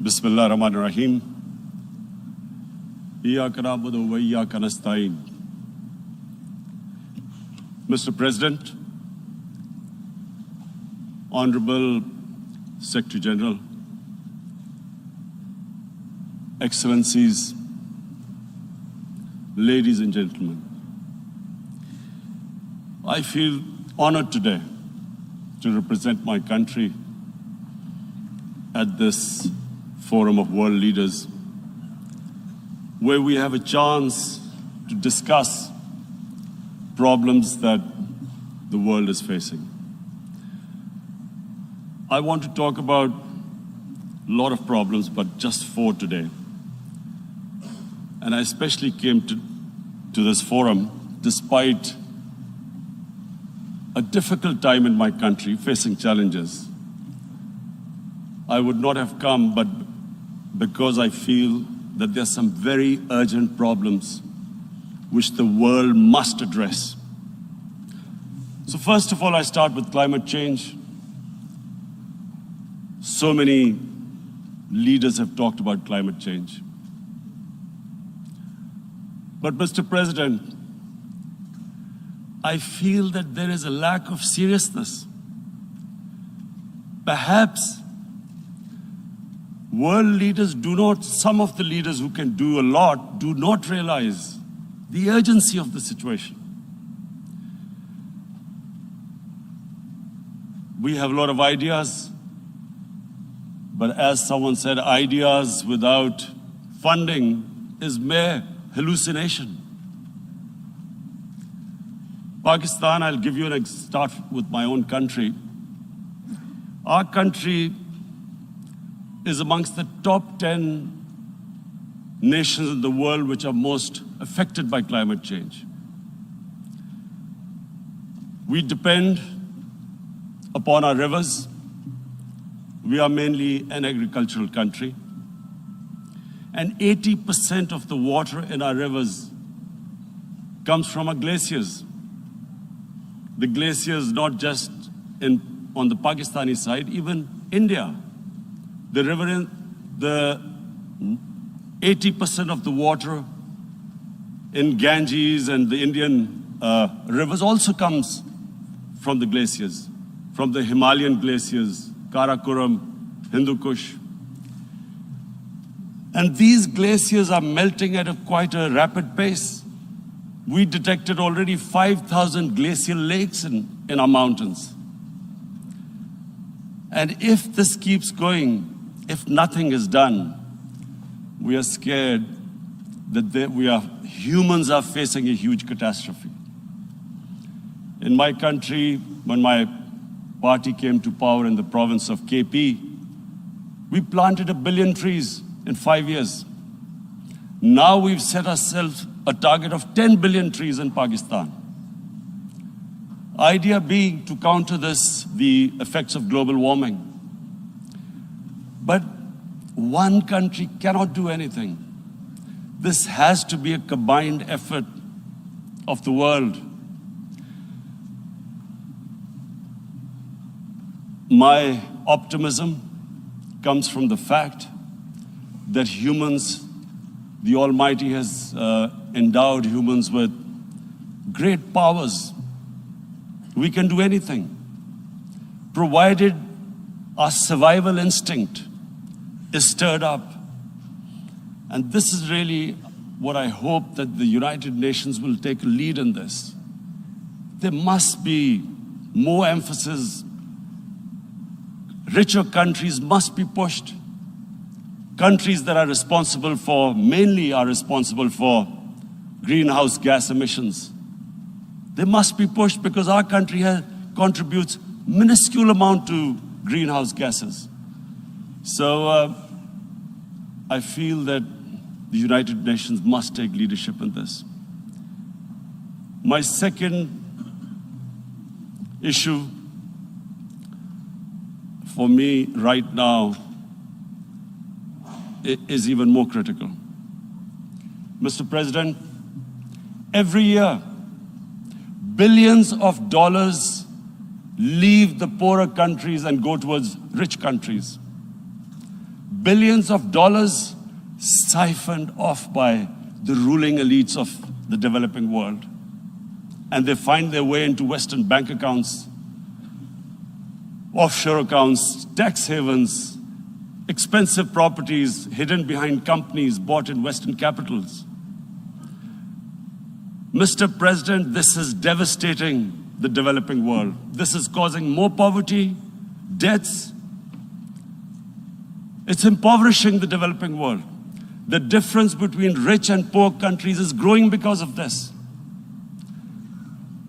Bismillah ar-Rahman ar-Rahim. Iyyaka na'budu wa iyyaka nasta'in. Mr. President, Honorable Secretary General, Excellencies, ladies and gentlemen, I feel honored today to represent my country at this forum of world leaders, where we have a chance to discuss problems that the world is facing. I want to talk about a lot of problems, but just 4 today. And I especially came to this forum despite a difficult time in my country, facing challenges. I would not have come, but because I feel that there are some very urgent problems which the world must address. So first of all, I start with climate change. So many leaders have talked about climate change. But Mr. President, I feel that there is a lack of seriousness. Perhaps world leaders some of the leaders who can do a lot, do not realize the urgency of the situation. We have a lot of ideas, but as someone said, ideas without funding is mere hallucination. Pakistan, I'll give you start with my own country. Our country is amongst the top 10 nations in the world which are most affected by climate change. We depend upon our rivers. We are mainly an agricultural country. And 80% of the water in our rivers comes from our glaciers. The glaciers not just on the Pakistani side, even India. The 80% of the water in Ganges and the Indian rivers also comes from the glaciers, from the Himalayan glaciers, Karakoram, Hindu Kush. And these glaciers are melting at quite a rapid pace. We detected already 5,000 glacial lakes in our mountains. And if this keeps going, if nothing is done, we are scared that humans are facing a huge catastrophe. In my country, when my party came to power in the province of KP, we planted 1 billion trees in 5 years. Now we've set ourselves a target of 10 billion trees in Pakistan. Idea being to counter the effects of global warming. But one country cannot do anything. This has to be a combined effort of the world. My optimism comes from the fact that the Almighty has endowed humans with great powers. We can do anything, provided our survival instinct is stirred up. And this is really what I hope that the United Nations will take a lead in this. There must be more emphasis. Richer countries must be pushed. Countries that are mainly responsible for greenhouse gas emissions. They must be pushed because our country contributes minuscule amount to greenhouse gases. So I feel that the United Nations must take leadership in this. My second issue for me right now is even more critical. Mr. President, every year, billions of dollars leave the poorer countries and go towards rich countries. billions of dollars siphoned off by the ruling elites of the developing world. And they find their way into Western bank accounts, offshore accounts, tax havens, expensive properties hidden behind companies bought in Western capitals. Mr. President, this is devastating the developing world. This is causing more poverty, deaths. It's impoverishing the developing world. The difference between rich and poor countries is growing because of this.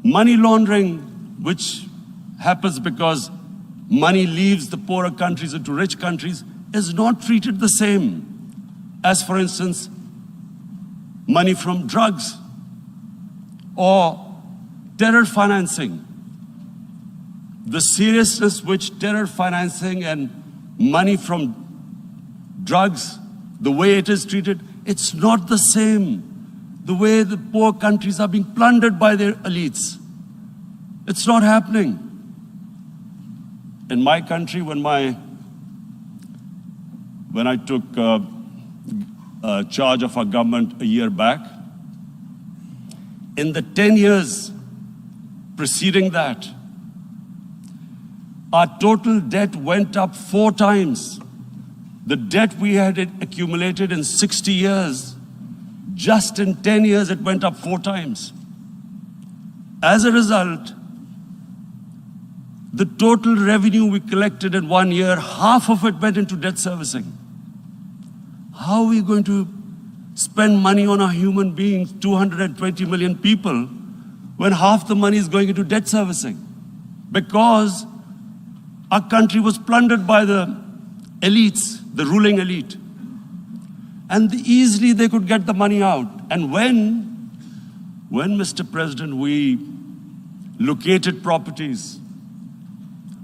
Money laundering, which happens because money leaves the poorer countries into rich countries, is not treated the same as, for instance, money from drugs or terror financing. The seriousness which terror financing and money from drugs, the way it is treated, it's not the same. The way the poor countries are being plundered by their elites. It's not happening. In my country, when I took charge of our government a year back, in the 10 years preceding that, our total debt went up 4 times. The debt we had accumulated in 60 years, just in 10 years, it went up 4 times. As a result, the total revenue we collected in 1 year, half of it went into debt servicing. How are we going to spend money on our human beings, 220 million people, when half the money is going into debt servicing? Because our country was plundered by the elites, the ruling elite. And easily they could get the money out. And when, Mr. President, we located properties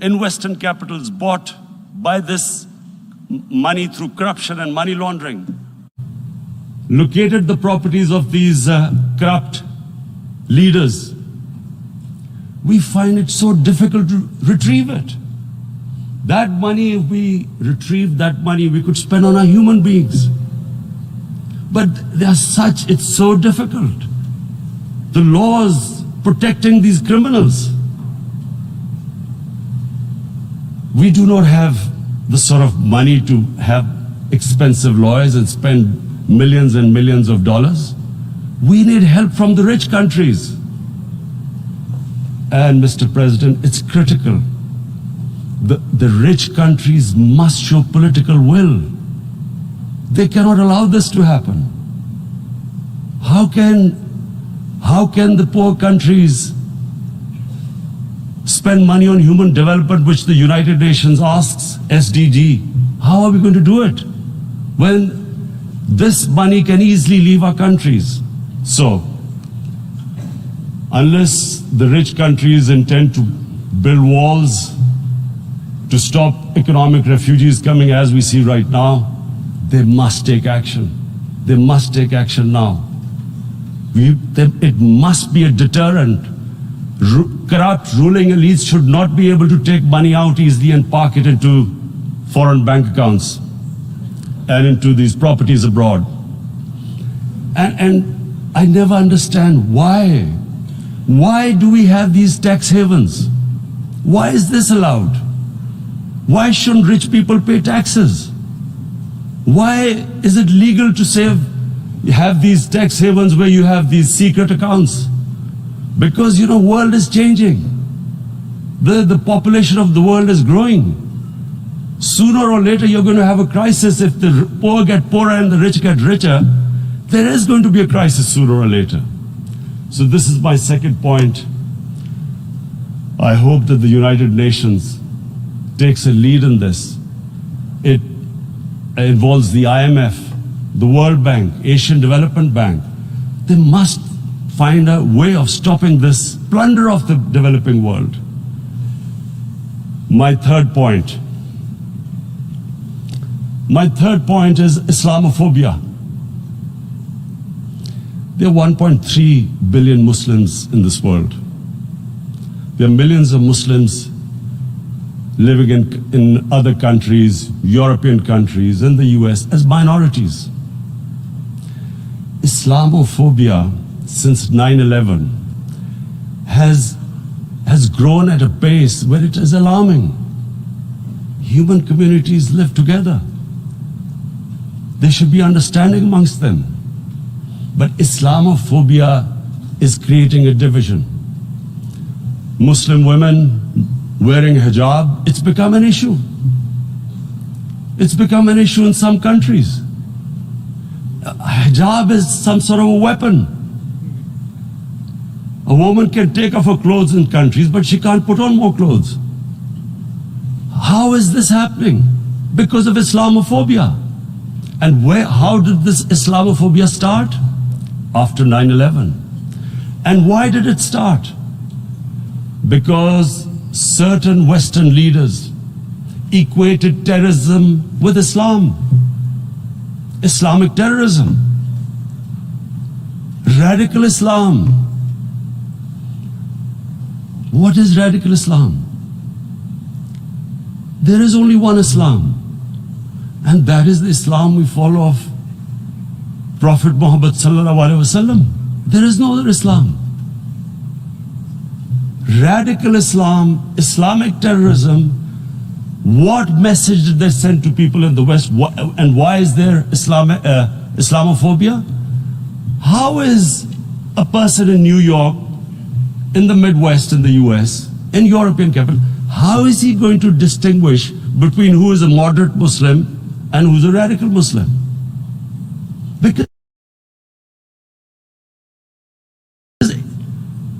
in Western capitals bought by this money through corruption and money laundering, located the properties of these corrupt leaders, we find it so difficult to retrieve it. That money, if we retrieved that money, we could spend on our human beings. But it's so difficult. The laws protecting these criminals. We do not have the sort of money to have expensive lawyers and spend millions and millions of dollars. We need help from the rich countries. And Mr. President, it's critical. The rich countries must show political will. They cannot allow this to happen. How can the poor countries spend money on human development, which the United Nations asks, SDG? How are we going to do it when this money can easily leave our countries? So, unless the rich countries intend to build walls to stop economic refugees coming as we see right now, they must take action. They must take action now. It must be a deterrent. Corrupt ruling elites should not be able to take money out easily and park it into foreign bank accounts and into these properties abroad. And I never understand why. Why do we have these tax havens? Why is this allowed? Why shouldn't rich people pay taxes? Why is it legal to have these tax havens where you have these secret accounts? Because, world is changing. The population of the world is growing. Sooner or later, you're going to have a crisis. If the poor get poorer and the rich get richer, there is going to be a crisis sooner or later. So this is my second point. I hope that the United Nations takes a lead in this. It involves the IMF, the World Bank, Asian Development Bank. They must find a way of stopping this plunder of the developing world. My third point is Islamophobia. There are 1.3 billion Muslims in this world. There are millions of Muslims living in other countries, European countries, in the US, as minorities. Islamophobia since 9/11 has grown at a pace where it is alarming. Human communities live together. There should be understanding amongst them. But Islamophobia is creating a division. Muslim women wearing hijab, it's become an issue. It's become an issue in some countries. Hijab is some sort of a weapon. A woman can take off her clothes in countries, but she can't put on more clothes. How is this happening? Because of Islamophobia. And how did this Islamophobia start? After 9/11. And why did it start? Because certain Western leaders equated terrorism with Islam. Islamic terrorism. Radical Islam. What is radical Islam? There is only one Islam. And that is the Islam we follow of Prophet Muhammad sallallahu alaihi wasallam. There is no other Islam. Radical Islam, Islamic terrorism, what message did they send to people in the West? And why is there Islamophobia? How is a person in New York, in the Midwest, in the US, in European capital, how is he going to distinguish between who is a moderate Muslim and who's a radical Muslim? Because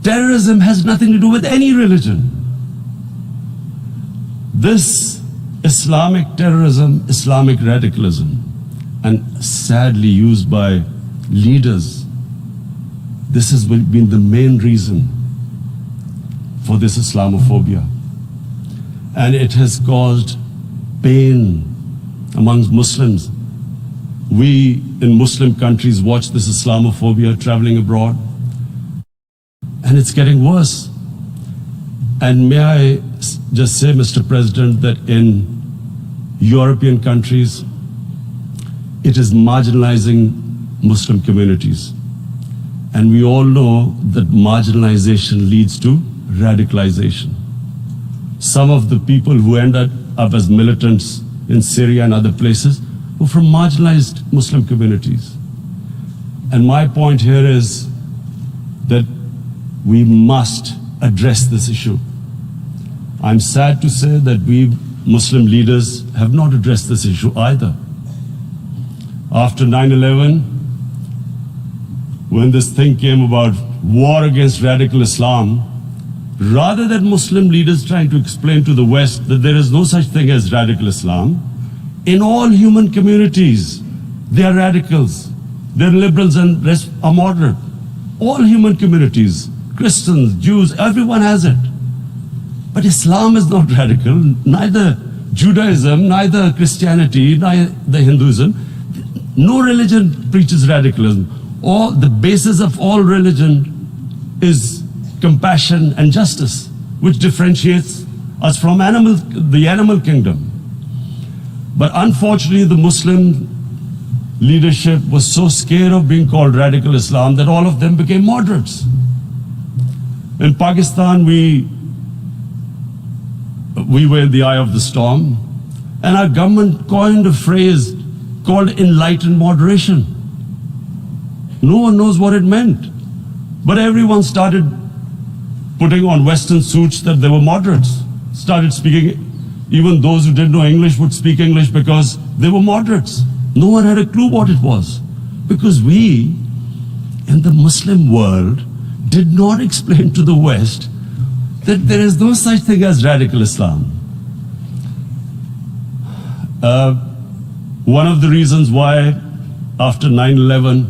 terrorism has nothing to do with any religion. This Islamic terrorism, Islamic radicalism, and sadly used by leaders, this has been the main reason for this Islamophobia. And it has caused pain amongst Muslims. We in Muslim countries watch this Islamophobia traveling abroad, and it's getting worse. And may I just say, Mr. President, that in European countries, it is marginalizing Muslim communities. And we all know that marginalization leads to radicalization. Some of the people who ended up as militants in Syria and other places were from marginalized Muslim communities. And my point here is that we must address this issue. I'm sad to say that we Muslim leaders have not addressed this issue either. After 9/11, when this thing came about war against radical Islam, rather than Muslim leaders trying to explain to the West that there is no such thing as radical Islam, in all human communities, they are radicals. They're liberals and rest are moderate. All human communities, Christians, Jews, everyone has it. But Islam is not radical, neither Judaism, neither Christianity, neither Hinduism. No religion preaches radicalism. The basis of all religion is compassion and justice, which differentiates us from the animal kingdom. But unfortunately, the Muslim leadership was so scared of being called radical Islam that all of them became moderates. In Pakistan, we were in the eye of the storm, and our government coined a phrase called enlightened moderation. No one knows what it meant, but everyone started putting on Western suits that they were moderates, started speaking. Even those who didn't know English would speak English because they were moderates. No one had a clue what it was, because we in the Muslim world did not explain to the West that there is no such thing as radical Islam. One of the reasons why after 9/11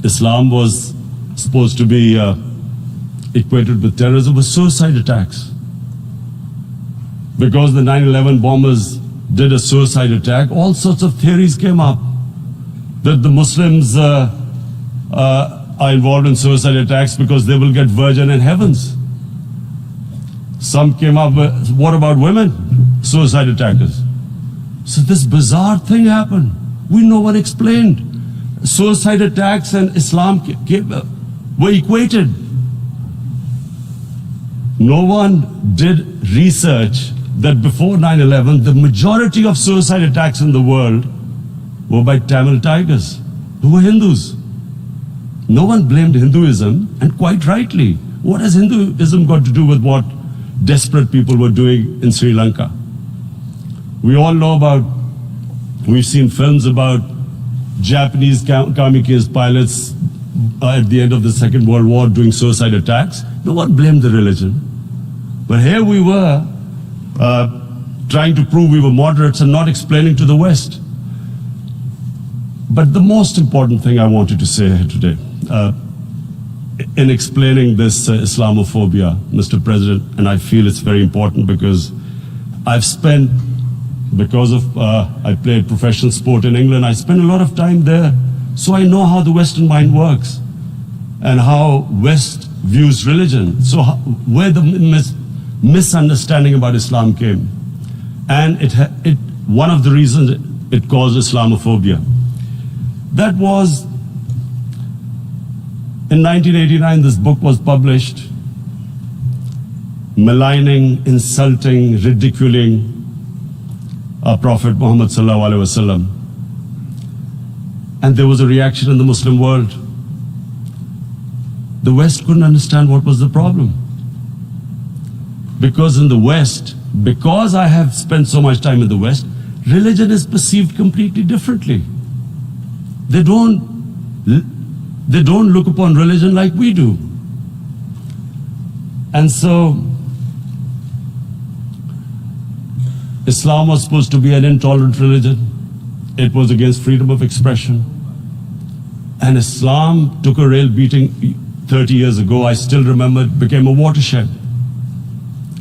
Islam was supposed to be equated with terrorism was suicide attacks. Because the 9/11 bombers did a suicide attack, all sorts of theories came up that the Muslims are involved in suicide attacks because they will get virgin in heavens. Some came up with, what about women? Suicide attackers. So this bizarre thing happened. No one explained. Suicide attacks and Islam were equated. No one did research that before 9/11, the majority of suicide attacks in the world were by Tamil tigers, who were Hindus. No one blamed Hinduism, and quite rightly. What has Hinduism got to do with what desperate people were doing in Sri Lanka? We all know about, we've seen films about Japanese kamikaze pilots at the end of the Second World War doing suicide attacks. No one blamed the religion. But here we were trying to prove we were moderates and not explaining to the West. But the most important thing I wanted to say here today, in explaining this Islamophobia, Mr. President, and I feel it's very important because I've spent, because of, I played professional sport in England, I spent a lot of time there, so I know how the Western mind works and how West views religion. So where the misunderstanding about Islam came. And one of the reasons it caused Islamophobia. That was, in 1989, this book was published, maligning, insulting, ridiculing our Prophet Muhammad sallallahu alaihi wasallam. And there was a reaction in the Muslim world. The West couldn't understand what was the problem. Because in the West, because I have spent so much time in the West, religion is perceived completely differently. They don't look upon religion like we do. And so, Islam was supposed to be an intolerant religion. It was against freedom of expression. And Islam took a real beating 30 years ago. I still remember it became a watershed.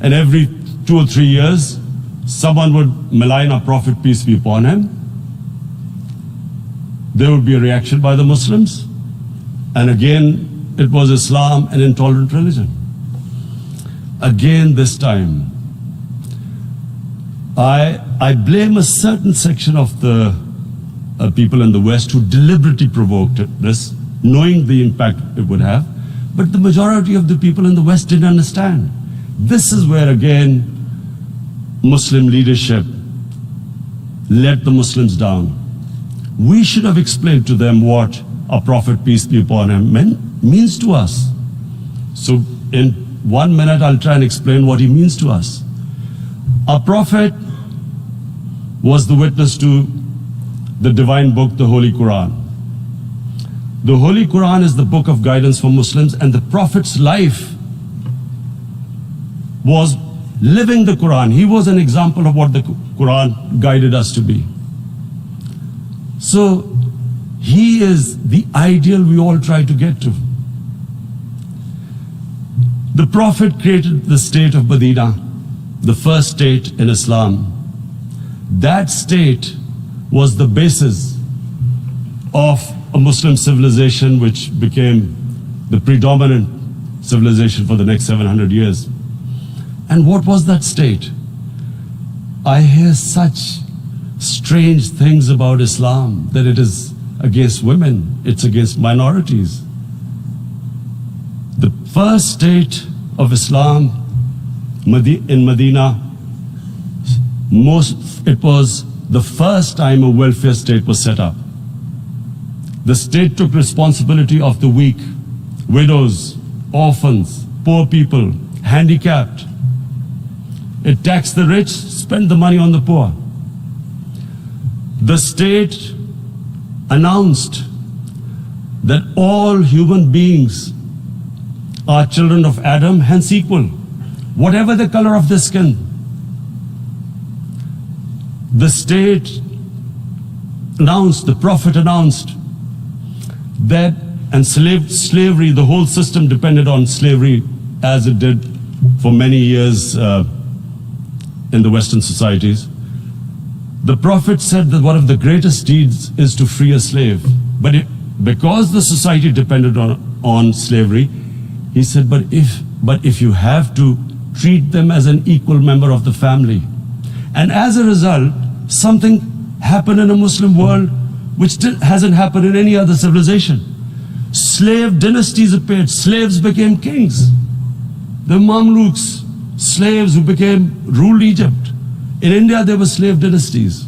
And every 2 or 3 years, someone would malign our Prophet, peace be upon him. There would be a reaction by the Muslims. And again, it was Islam, an intolerant religion. Again, this time, I blame a certain section of the people in the West who deliberately provoked this, knowing the impact it would have. But the majority of the people in the West didn't understand. This is where, again, Muslim leadership let the Muslims down. We should have explained to them what our Prophet, peace be upon him, means to us. So in 1 minute, I'll try and explain what he means to us. Our Prophet was the witness to the divine book, the Holy Quran. The Holy Quran is the book of guidance for Muslims, and the Prophet's life was living the Quran. He was an example of what the Quran guided us to be. So he is the ideal we all try to get to. The Prophet created the state of Medina, the first state in Islam. That state was the basis of a Muslim civilization which became the predominant civilization for the next 700 years. And what was that state? I hear such strange things about Islam, that it is against women, it's against minorities. The first state of Islam in Medina, it was the first time a welfare state was set up. The state took responsibility of the weak, widows, orphans, poor people, handicapped. It taxed the rich, spent the money on the poor. The state announced that all human beings are children of Adam, hence equal, whatever the color of their skin. The state announced, the Prophet announced that, and slavery, the whole system depended on slavery as it did for many years in the Western societies. The Prophet said that one of the greatest deeds is to free a slave. But because the society depended on slavery, he said, but if you have to treat them as an equal member of the family. And as a result, something happened in a Muslim world which hasn't happened in any other civilization. Slave dynasties appeared, slaves became kings. The Mamluks, slaves who ruled Egypt. In India, there were slave dynasties.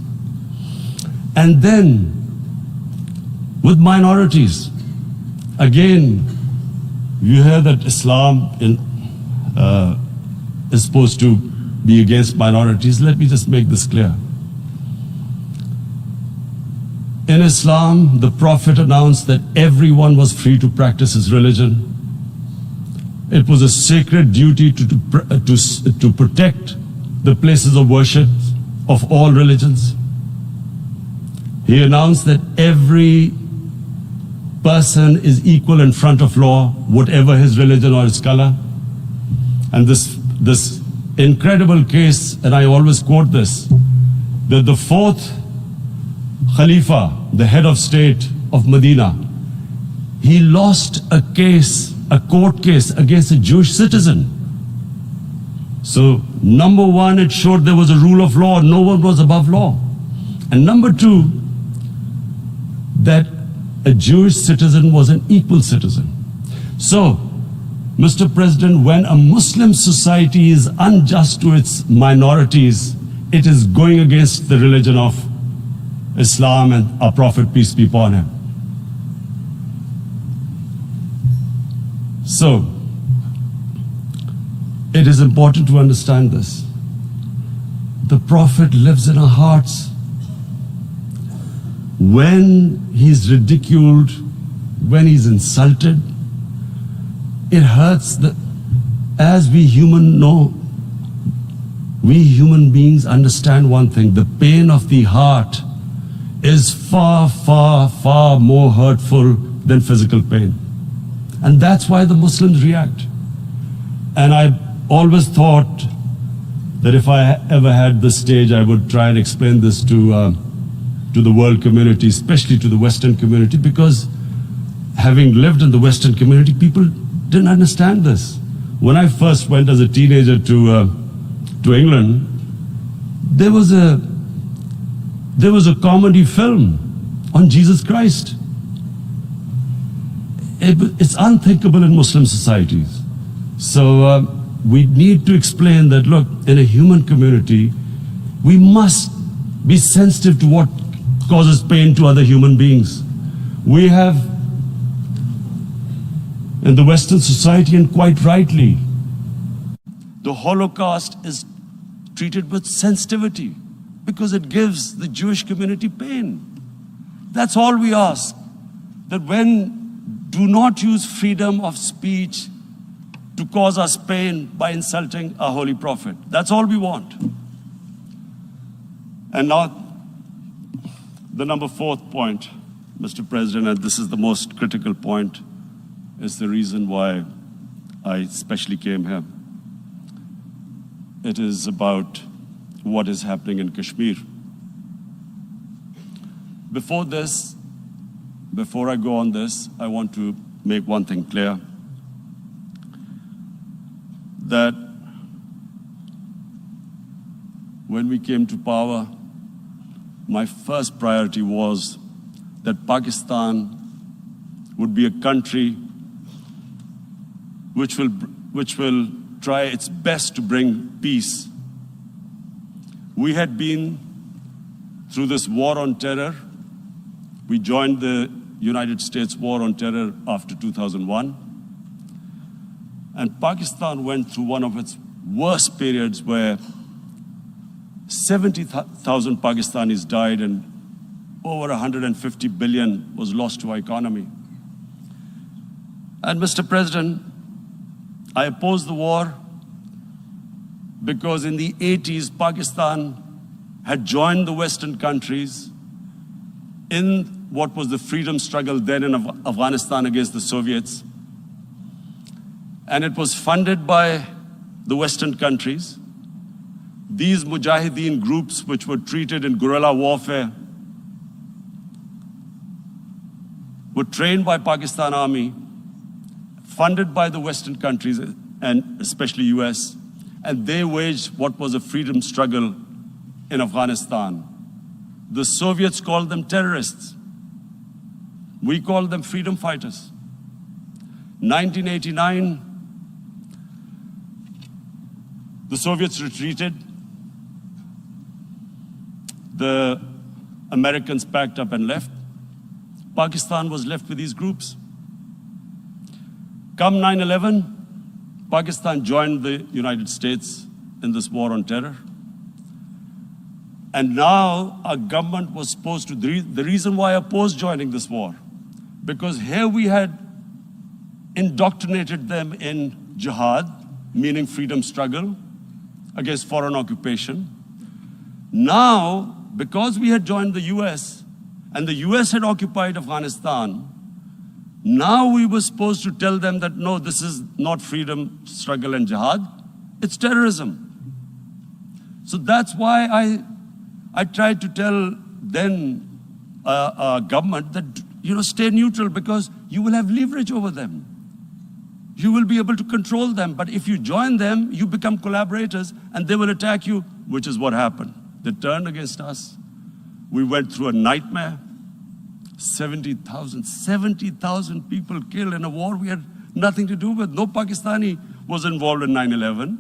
And then, with minorities, again, you hear that Islam is supposed to be against minorities. Let me just make this clear. In Islam, the Prophet announced that everyone was free to practice his religion. It was a sacred duty to protect the places of worship of all religions. He announced that every person is equal in front of law, whatever his religion or his color. And this incredible case, and I always quote this, that the fourth Khalifa, the head of state of Medina, he lost a case, a court case against a Jewish citizen. So, number one, it showed there was a rule of law, no one was above law. And number two, that a Jewish citizen was an equal citizen. So, Mr. President, when a Muslim society is unjust to its minorities, it is going against the religion of Islam and our Prophet, peace be upon him. So, it is important to understand this. The Prophet lives in our hearts. When he's ridiculed, when he's insulted, it hurts. As we human beings understand one thing, the pain of the heart is far, far, far more hurtful than physical pain. And that's why the Muslims react. And I always thought that if I ever had this stage, I would try and explain this to the world community, especially to the Western community, because having lived in the Western community, people didn't understand this. When I first went as a teenager to England, there was a comedy film on Jesus Christ. It's unthinkable in Muslim societies. So we need to explain that, look, in a human community, we must be sensitive to what causes pain to other human beings. We have, in the Western society, and quite rightly, the Holocaust is treated with sensitivity because it gives the Jewish community pain. That's all we ask. That do not use freedom of speech to cause us pain by insulting our Holy Prophet. That's all we want. And now, the number fourth point, Mr. President, and this is the most critical point, is the reason why I especially came here. It is about what is happening in Kashmir. Before I go on this, I want to make one thing clear. That when we came to power, my first priority was that Pakistan would be a country which will try its best to bring peace. We had been through this war on terror. We joined the United States war on terror after 2001. And Pakistan went through one of its worst periods where 70,000 Pakistanis died and over 150 billion was lost to our economy. And Mr. President, I opposed the war because in the 80s, Pakistan had joined the Western countries in what was the freedom struggle then in Afghanistan against the Soviets. And it was funded by the Western countries. These Mujahideen groups, which were treated in guerrilla warfare, were trained by Pakistan Army, funded by the Western countries, and especially US, and they waged what was a freedom struggle in Afghanistan. The Soviets called them terrorists. We called them freedom fighters. 1989, the Soviets retreated. The Americans packed up and left. Pakistan was left with these groups. Come 9/11, Pakistan joined the United States in this war on terror. And now our government was supposed to, the reason why I opposed joining this war, because here we had indoctrinated them in jihad, meaning freedom struggle against foreign occupation. Now, because we had joined the US, and the US had occupied Afghanistan, now we were supposed to tell them that, no, this is not freedom struggle and jihad, it's terrorism. So that's why I tried to tell then government that, stay neutral, because you will have leverage over them. You will be able to control them. But if you join them, you become collaborators and they will attack you, which is what happened. They turned against us. We went through a nightmare. 70,000 people killed in a war we had nothing to do with. No Pakistani was involved in 9/11.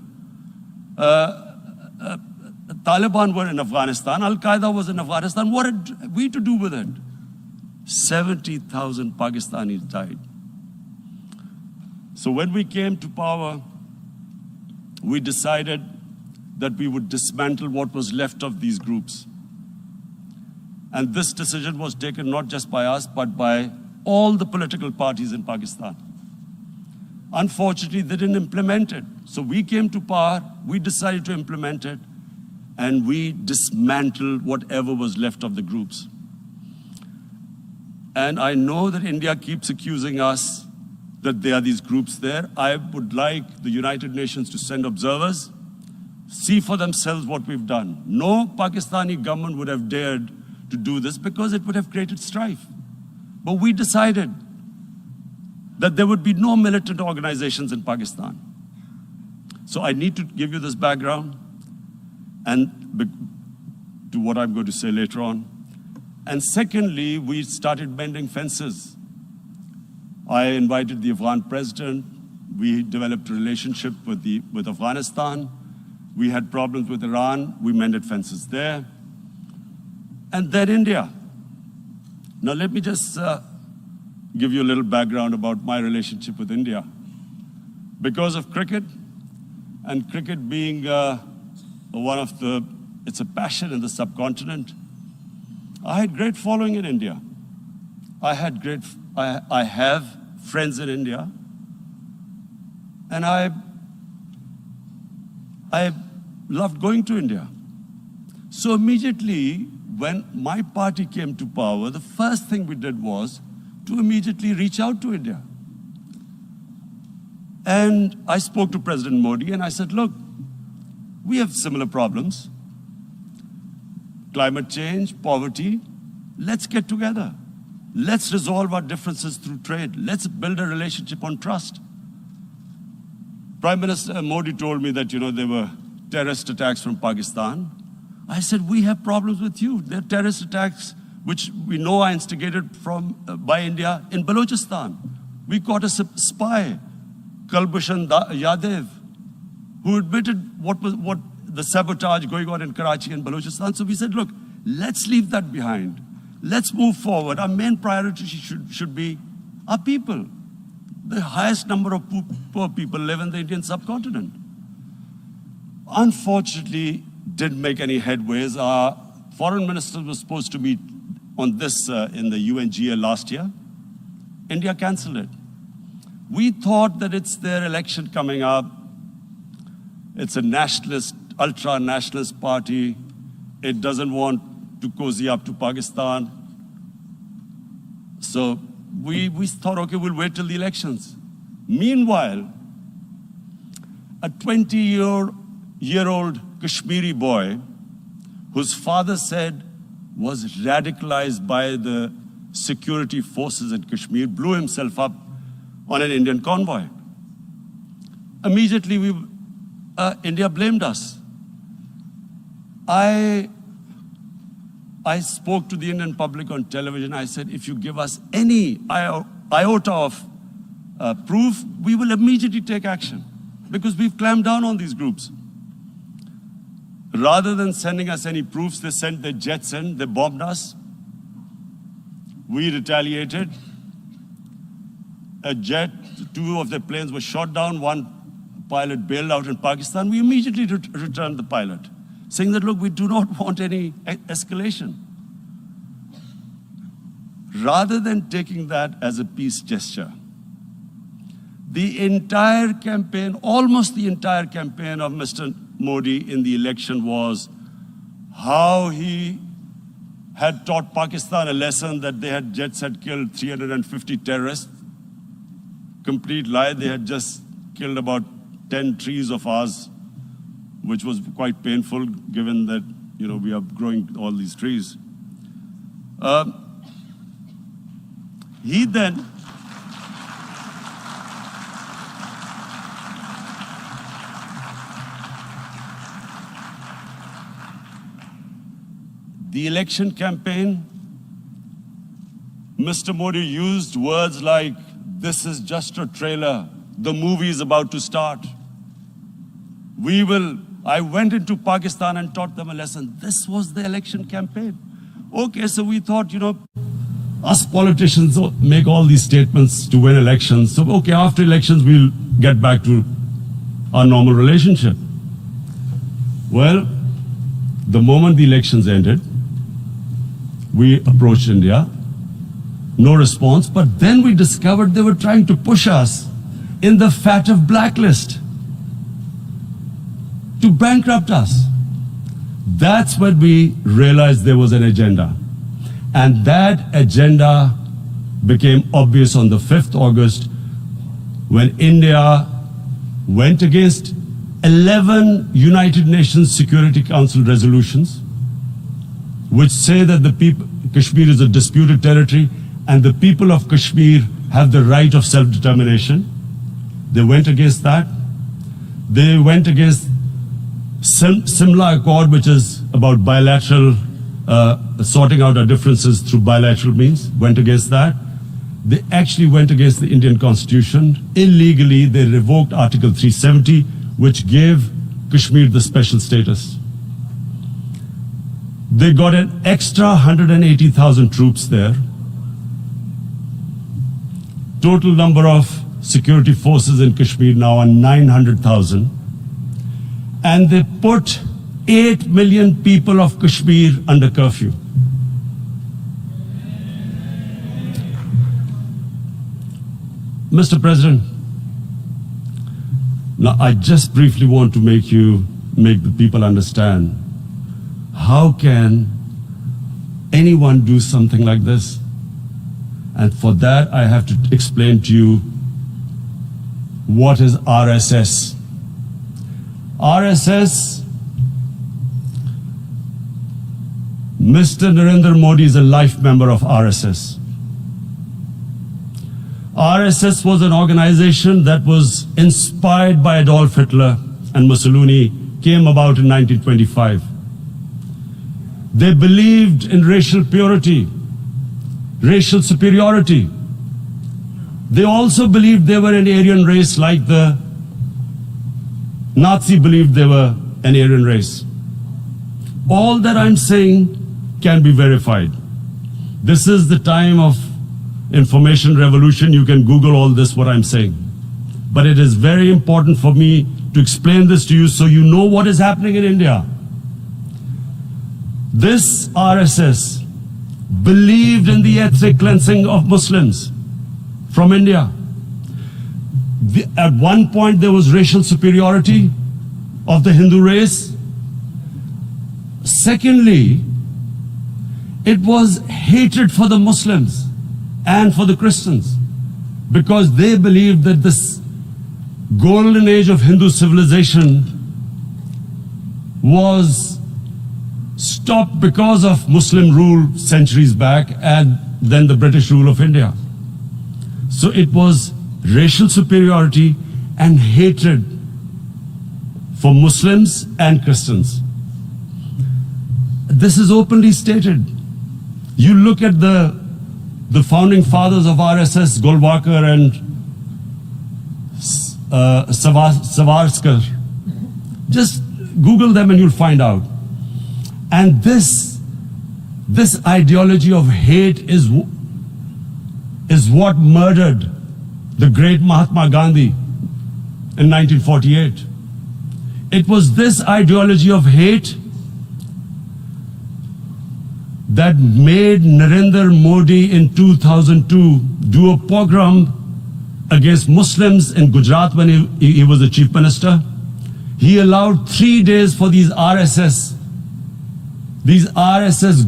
Taliban were in Afghanistan. Al-Qaeda was in Afghanistan. What had we to do with it? 70,000 Pakistanis died. So when we came to power, we decided that we would dismantle what was left of these groups. And this decision was taken not just by us, but by all the political parties in Pakistan. Unfortunately, they didn't implement it. So we came to power, we decided to implement it, and we dismantled whatever was left of the groups. And I know that India keeps accusing us that there are these groups there. I would like the United Nations to send observers, see for themselves what we've done. No Pakistani government would have dared to do this because it would have created strife. But we decided that there would be no militant organizations in Pakistan. So I need to give you this background and to what I'm going to say later on. And secondly, we started mending fences. I invited the Afghan president. We developed a relationship with Afghanistan. We had problems with Iran. We mended fences there. And then India. Now let me just give you a little background about my relationship with India. Because of cricket, and cricket being it's a passion in the subcontinent, I had great following in India. I have friends in India, and I loved going to India. So immediately, when my party came to power, the first thing we did was to immediately reach out to India. And I spoke to President Modi and I said, look, we have similar problems. Climate change, poverty, let's get together. Let's resolve our differences through trade. Let's build a relationship on trust. Prime Minister Modi told me that, there were terrorist attacks from Pakistan. I said, we have problems with you. There are terrorist attacks which we know are instigated by India in Balochistan. We caught a spy, Kulbhushan Yadav, who admitted what the sabotage going on in Karachi and Balochistan. So we said, look, let's leave that behind. Let's move forward. Our main priority should be our people. The highest number of poor people live in the Indian subcontinent. Unfortunately, didn't make any headways. Our foreign minister was supposed to meet on this in the UNGA last year. India canceled it. We thought that it's their election coming up. It's a nationalist, ultra-nationalist party. It doesn't want to cozy up to Pakistan. So we thought, okay, we'll wait till the elections. Meanwhile, a 20-year-old Kashmiri boy, whose father said was radicalized by the security forces in Kashmir, blew himself up on an Indian convoy. Immediately, India blamed us. I spoke to the Indian public on television. I said, if you give us any iota of proof, we will immediately take action, because we've clamped down on these groups. Rather than sending us any proofs, they sent their jets in, they bombed us. We retaliated. A jet, 2 of their planes were shot down, 1 pilot bailed out in Pakistan. We immediately returned the pilot, saying that, look, we do not want any escalation. Rather than taking that as a peace gesture, the entire campaign, almost the entire campaign of Mr. Modi in the election was how he had taught Pakistan a lesson that jets had killed 350 terrorists. Complete lie. They had just killed about 10 trees of ours, which was quite painful given that, we are growing all these trees. He then the election campaign, Mr. Modi used words like, this is just a trailer, the movie is about to start. I went into Pakistan and taught them a lesson. This was the election campaign. Okay, so we thought, us politicians make all these statements to win elections. So, okay, after elections, we'll get back to our normal relationship. Well, the moment the elections ended, we approached India, no response, but then we discovered they were trying to push us in the FATF blacklist to bankrupt us. That's when we realized there was an agenda. And that agenda became obvious on the 5th August when India went against 11 United Nations Security Council resolutions which say that Kashmir is a disputed territory and the people of Kashmir have the right of self-determination. They went against that. They went against Simla Accord, which is about bilateral, sorting out our differences through bilateral means, went against that. They actually went against the Indian Constitution. Illegally, they revoked Article 370, which gave Kashmir the special status. They got an extra 180,000 troops there. Total number of security forces in Kashmir now are 900,000. And they put 8 million people of Kashmir under curfew. Mr. President, now I just briefly want to make the people understand, how can anyone do something like this? And for that, I have to explain to you what is RSS. RSS, Mr. Narendra Modi is a life member of RSS. RSS was an organization that was inspired by Adolf Hitler and Mussolini, came about in 1925. They believed in racial purity, racial superiority. They also believed they were an Aryan race like the Nazi believed they were an Aryan race. All that I'm saying can be verified. This is the time of information revolution. You can Google all this, what I'm saying. But it is very important for me to explain this to you so you know what is happening in India. This RSS believed in the ethnic cleansing of Muslims from India. At one point, there was racial superiority of the Hindu race. Secondly, it was hatred for the Muslims and for the Christians, because they believed that this golden age of Hindu civilization was stopped because of Muslim rule centuries back and then the British rule of India. So it was racial superiority and hatred for Muslims and Christians. This is openly stated. You look at the founding fathers of RSS, Golwalkar and Savarkar. Just Google them and you'll find out. And this ideology of hate is what murdered the great Mahatma Gandhi in 1948. It was this ideology of hate that made Narendra Modi in 2002 do a pogrom against Muslims in Gujarat when he was the chief minister. He allowed 3 days for these RSS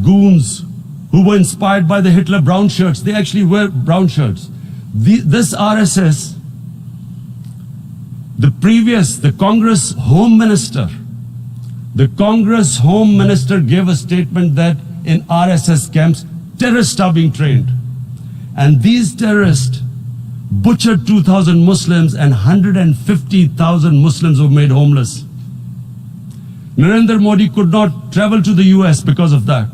goons who were inspired by the Hitler brown shirts. They actually wear brown shirts. This RSS, the Congress Home Minister gave a statement that in RSS camps, terrorists are being trained. And these terrorists butchered 2,000 Muslims and 150,000 Muslims were made homeless. Narendra Modi could not travel to the US because of that.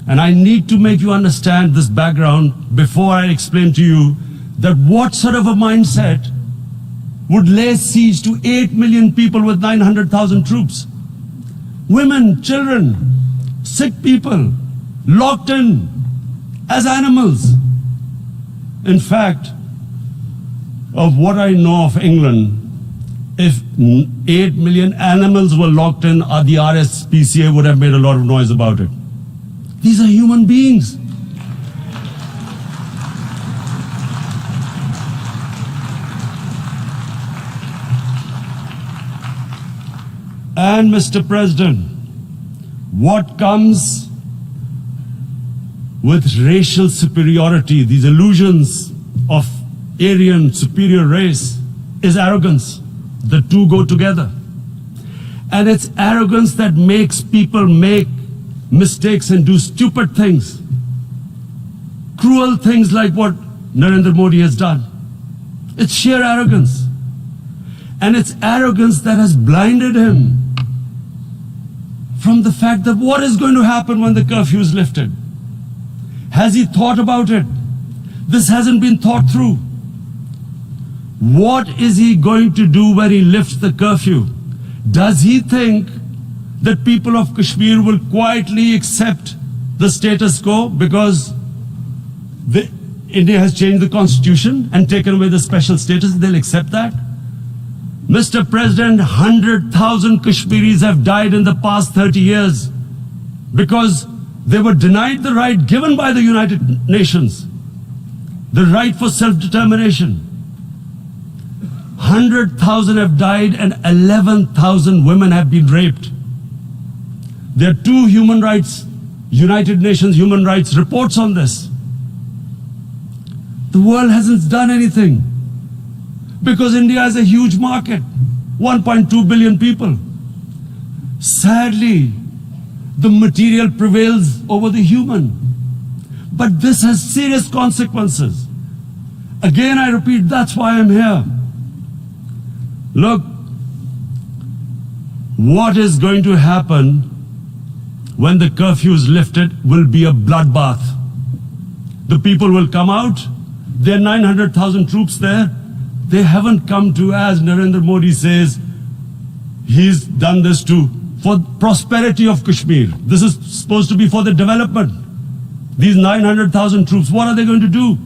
And I need to make you understand this background before I explain to you that what sort of a mindset would lay siege to 8 million people with 900,000 troops. Women, children, sick people, locked in as animals. In fact, of what I know of England, if 8 million animals were locked in, the RSPCA would have made a lot of noise about it. These are human beings. And Mr. President, what comes with racial superiority, these illusions of Aryan superior race, is arrogance. The two go together. And it's arrogance that makes people make mistakes and do stupid things. Cruel things like what Narendra Modi has done. It's sheer arrogance. And it's arrogance that has blinded him from the fact that what is going to happen when the curfew is lifted. Has he thought about it? This hasn't been thought through. What is he going to do when he lifts the curfew? Does he think that people of Kashmir will quietly accept the status quo because India has changed the constitution and taken away the special status? They'll accept that? Mr. President, 100,000 Kashmiris have died in the past 30 years because they were denied the right given by the United Nations, the right for self-determination. 100,000 have died and 11,000 women have been raped. There are 2 United Nations human rights reports on this. The world hasn't done anything because India is a huge market, 1.2 billion people. Sadly, the material prevails over the human. But this has serious consequences. Again, I repeat, that's why I'm here. Look, what is going to happen when the curfew is lifted will be a bloodbath. The people will come out. There are 900,000 troops there. They haven't come to, as Narendra Modi says, he's done this for prosperity of Kashmir. This is supposed to be for the development. These 900,000 troops, what are they going to do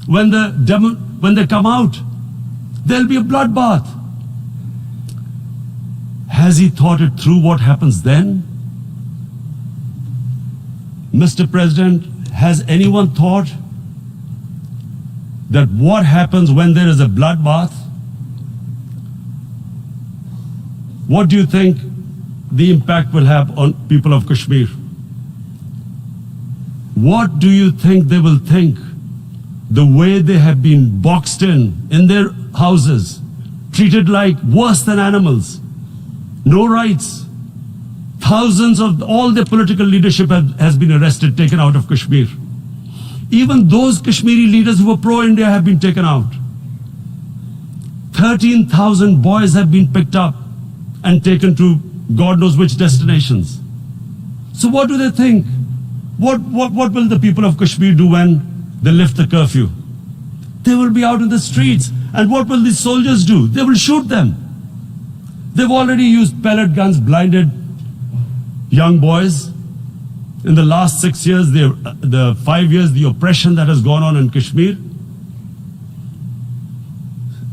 when they come out? There'll be a bloodbath. Has he thought it through what happens then? Mr. President, has anyone thought that what happens when there is a bloodbath? What do you think the impact will have on people of Kashmir? What do you think they will think? The way they have been boxed in their houses, treated like worse than animals, no rights. Thousands of all their political leadership has been arrested, taken out of Kashmir. Even those Kashmiri leaders who were pro-India have been taken out. 13,000 boys have been picked up and taken to God knows which destinations. So what do they think? What will the people of Kashmir do when they lift the curfew? They will be out in the streets. And what will these soldiers do? They will shoot them. They've already used pellet guns, blinded young boys. In the last 6 years, the 5 years, the oppression that has gone on in Kashmir.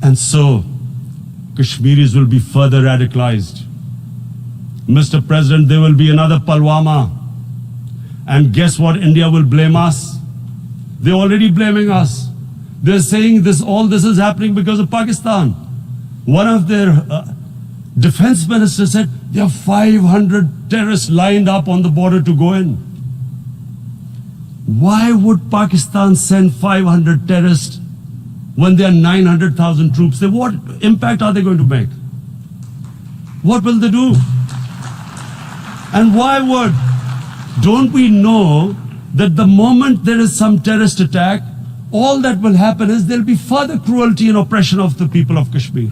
And so, Kashmiris will be further radicalized. Mr. President, there will be another Pulwama. And guess what? India will blame us. They're already blaming us. They're saying all this is happening because of Pakistan. One of their defense ministers said there are 500 terrorists lined up on the border to go in. Why would Pakistan send 500 terrorists when there are 900,000 troops? What impact are they going to make? What will they do? And why would? Don't we know that the moment there is some terrorist attack, all that will happen is there will be further cruelty and oppression of the people of Kashmir.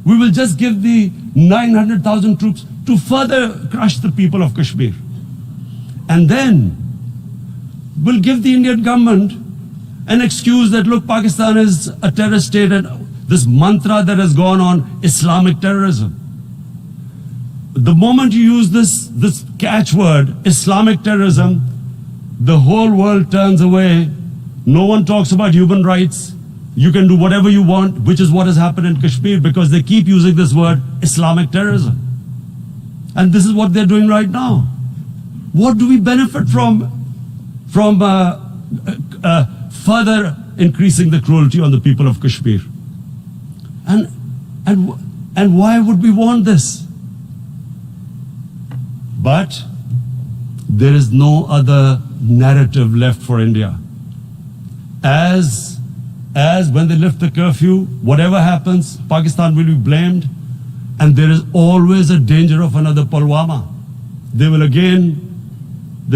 We will just give the 900,000 troops to further crush the people of Kashmir. And then we'll give the Indian government an excuse that, look, Pakistan is a terrorist state, and this mantra that has gone on, Islamic terrorism. The moment you use this catchword, Islamic terrorism, the whole world turns away. No one talks about human rights. You can do whatever you want, which is what has happened in Kashmir, because they keep using this word, Islamic terrorism. And this is what they're doing right now. What do we benefit from further increasing the cruelty on the people of Kashmir? And why would we want this? But there is no other narrative left for India. As when they lift the curfew, whatever happens, Pakistan will be blamed, and there is always a danger of another Pulwama. They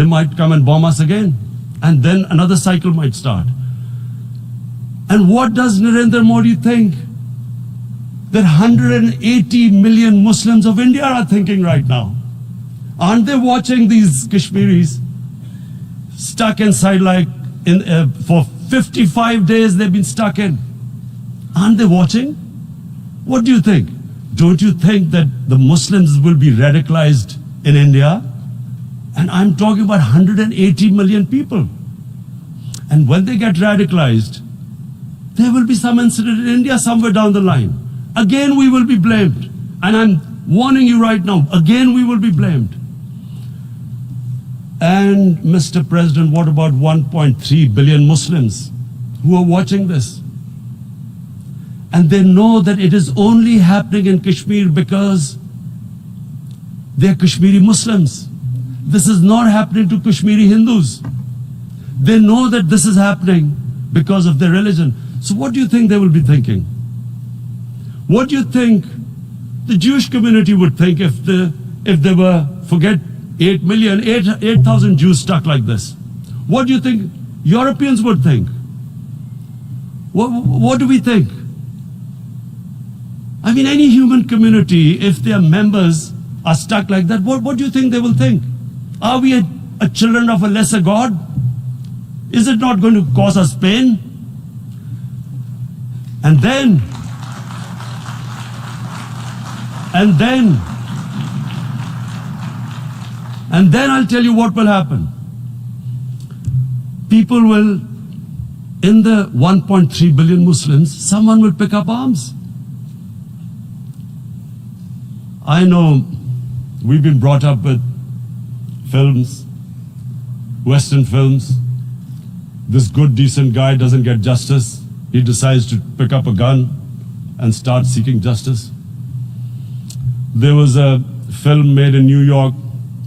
might come and bomb us again, and then another cycle might start. And what does Narendra Modi think that 180 million Muslims of India are thinking right now? Aren't they watching these Kashmiris stuck inside for 55 days they've been stuck in? Aren't they watching? What do you think? Don't you think that the Muslims will be radicalized in India? And I'm talking about 180 million people. And when they get radicalized, there will be some incident in India somewhere down the line. Again, we will be blamed. And I'm warning you right now, again, we will be blamed. And Mr. President, what about 1.3 billion Muslims who are watching this? And they know that it is only happening in Kashmir because they're Kashmiri Muslims. This is not happening to Kashmiri Hindus. They know that this is happening because of their religion. So what do you think they will be thinking? What do you think the Jewish community would think if they were, forget 8,000 Jews stuck like this? What do you think Europeans would think? What do we think? I mean, any human community, if their members are stuck like that, what do you think they will think? Are we a children of a lesser God? Is it not going to cause us pain? And then I'll tell you what will happen. People will, in the 1.3 billion Muslims, someone will pick up arms. I know we've been brought up with films, Western films. This good, decent guy doesn't get justice. He decides to pick up a gun and start seeking justice. There was a film made in New York,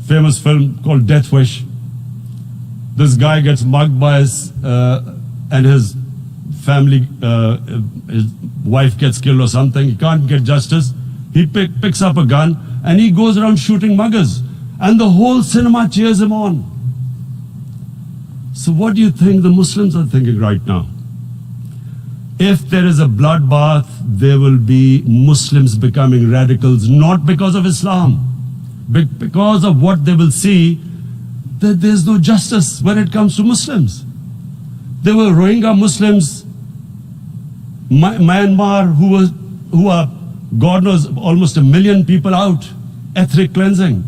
famous film called Death Wish. This guy gets mugged by his family, his wife gets killed or something. He can't get justice. He picks up a gun and he goes around shooting muggers. And the whole cinema cheers him on. So what do you think the Muslims are thinking right now? If there is a bloodbath, there will be Muslims becoming radicals, not because of Islam, but because of what they will see, that there's no justice when it comes to Muslims. There were Rohingya Muslims, Myanmar, who are, God knows, almost 1 million people out, ethnic cleansing.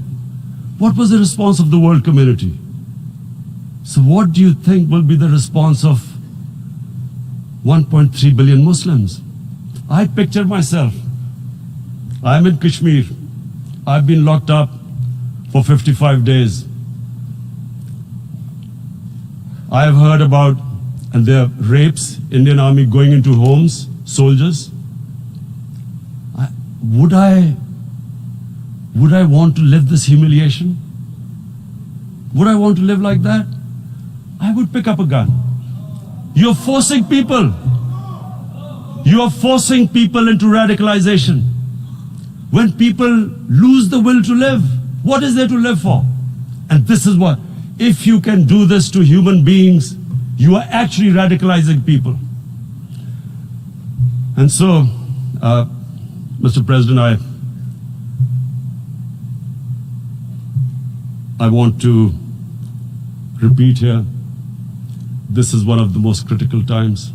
What was the response of the world community? So what do you think will be the response of 1.3 billion Muslims? I picture myself. I'm in Kashmir. I've been locked up for 55 days. I have heard about, and there are rapes, Indian Army going into homes, soldiers. Would I want to live this humiliation? Would I want to live like that? I would pick up a gun. You're forcing people. You are forcing people into radicalization. When people lose the will to live, what is there to live for? And this is what, if you can do this to human beings, you are actually radicalizing people. And so, Mr. President, I want to repeat here, this is one of the most critical times.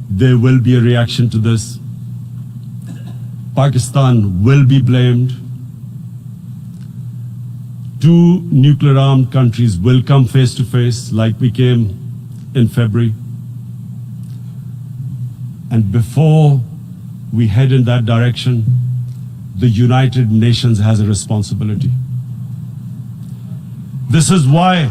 There will be a reaction to this. Pakistan will be blamed. 2 nuclear-armed countries will come face to face like we came in February. And before we head in that direction, the United Nations has a responsibility. This is why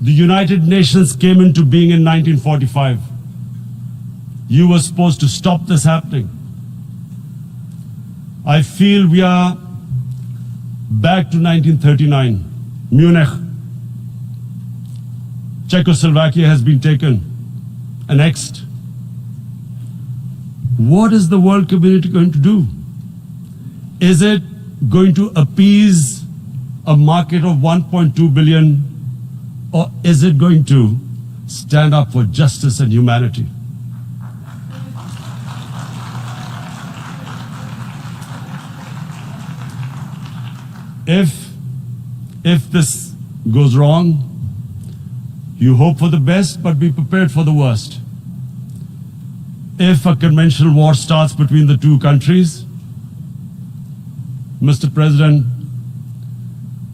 the United Nations came into being in 1945. You were supposed to stop this happening. I feel we are back to 1939, Munich. Czechoslovakia has been taken, annexed. What is the world community going to do? Is it going to appease a market of 1.2 billion, or is it going to stand up for justice and humanity? If this goes wrong, you hope for the best, but be prepared for the worst. If a conventional war starts between the 2 countries, Mr. President,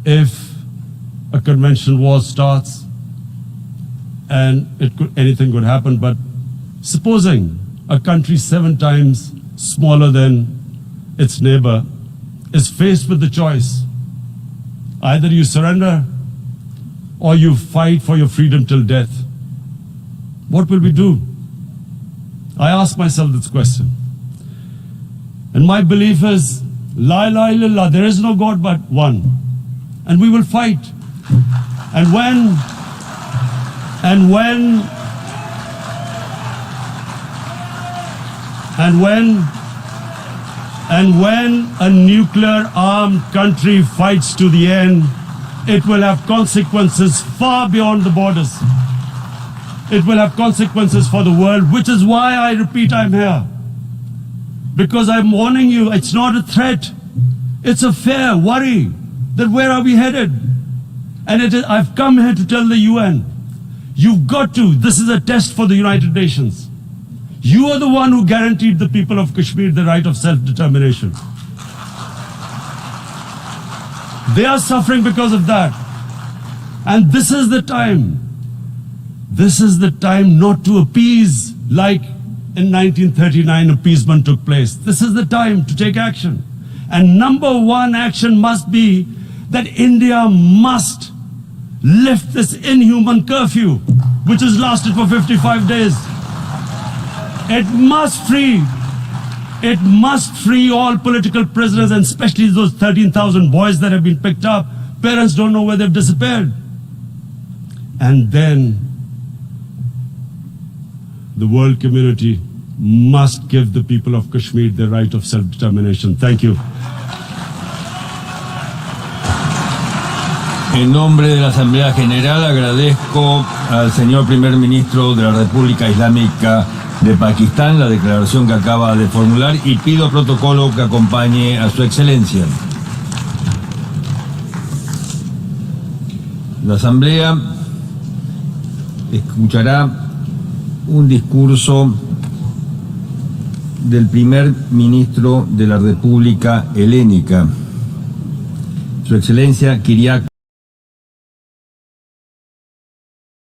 if a conventional war starts, and anything could happen, but supposing a country 7 times smaller than its neighbor is faced with the choice, either you surrender or you fight for your freedom till death, what will we do? I ask myself this question. And my belief is, La ilaha illallah, there is no God but one. And we will fight. And when a nuclear-armed country fights to the end, it will have consequences far beyond the borders. It will have consequences for the world, which is why I repeat I'm here. Because I'm warning you, it's not a threat. It's a fair worry that where are we headed? And I've come here to tell the UN, you've got to, this is a test for the United Nations. You are the one who guaranteed the people of Kashmir the right of self-determination. They are suffering because of that. And this is the time. This is the time not to appease like in 1939 appeasement took place. This is the time to take action. And number 1 action must be that India must lift this inhuman curfew, which has lasted for 55 days. It must free all political prisoners, and especially those 13,000 boys that have been picked up. Parents don't know where they've disappeared. And then the world community must give the people of Kashmir the right of self-determination. Thank you. En nombre de la Asamblea General agradezco al señor Primer Ministro de la República Islámica de Pakistán la declaración que acaba de formular y pido al protocolo que acompañe a su excelencia. La Asamblea escuchará un discurso del primer ministro de la República Helénica, Su Excelencia Kyriakos